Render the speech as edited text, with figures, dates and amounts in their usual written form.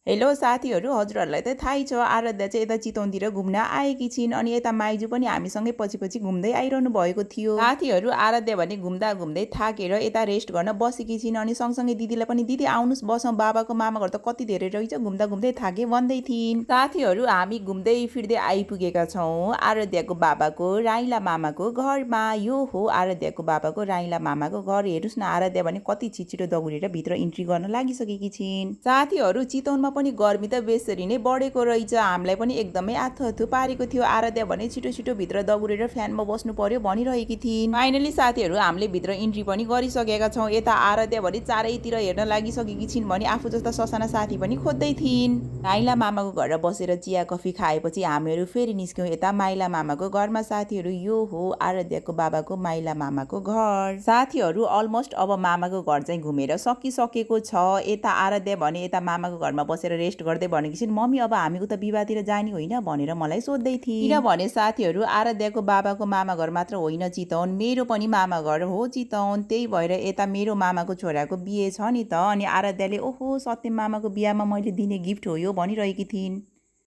Hello साथीहरू, हजुरहरूलाई त थाहै छ आराध्या चाहिँ यता चितवनतिर घुम्न आएकी छिन् अनि यता माइजू पनि हामीसँगै पछि पछि घुम्दै आइरहनु भएको थियो। साथीहरू आराध्या भने घुम्दा घुम्दै थाकेर यता रेस्ट गर्न बसेकी छिन् अनि सँगसँगै दिदीलाई पनि दिदी आउनुहोस् बसौँ, बाबाको मामा घर त कति धेरै रहेछ, घुम्दा घुम्दै थाके भन्दै थिइन्। साथीहरू हामी घुम्दै फिर्दै आइपुगेका छौँ आराध्याको बाबाको राइला मामाको घरमा। यो हो आराध्याको बाबाको राइला मामाको घर। हेर्नुहोस् न, आराध्या भने कति छिटो दौडेर भित्र इन्ट्री गर्न लागिसकेकी छिन्। साथीहरू चितवनमा पनि गर्मी त बेसरी नै बढेको रहेछ। हामीलाई पनि एकदमै आथु पारेको थियो। आराध्या भने छिटो छिटो भित्र दगुरेर फ्यानमा बस्नु पर्यो भनिरहेकी थिइन्। फाइनली साथीहरू हामीले भित्र इन्ट्री पनि गरिसकेका छौँ। यता आराध्या भने चारैतिर हेर्न लागिसकेकी छिन् भने आफू जस्ता ससाना साथी पनि खोज्दै थिइन्। राइला मामाको घर बसेर चिया कफी खाएपछि हामीहरू फेरि निस्क्यौँ यता माइला मामाको घरमा। साथीहरू यो हो आराध्याको बाबाको माइला मामाको घर। साथीहरू अलमोस्ट अब मामाको घर चाहिँ घुमेर सकिसकेको छ। यता आराध्या भने यता मामाको घरमा बसेर रेस्ट गर्दै भनेकी छिन्, मम्मी अब हामी उता विवाहतिर जाने होइन भनेर मलाई सोध्दै थिए। किनभने साथीहरू आराध्याको बाबाको मामा घर मात्र होइन चितवन, मेरो पनि मामा घर हो चितवन। त्यही भएर यता मेरो मामाको छोराको बिहे छ नि त, अनि आराध्याले ओहो सत्यम मामाको बिहामा मैले दिने गिफ्ट हो यो भनिरहेकी थिइन्।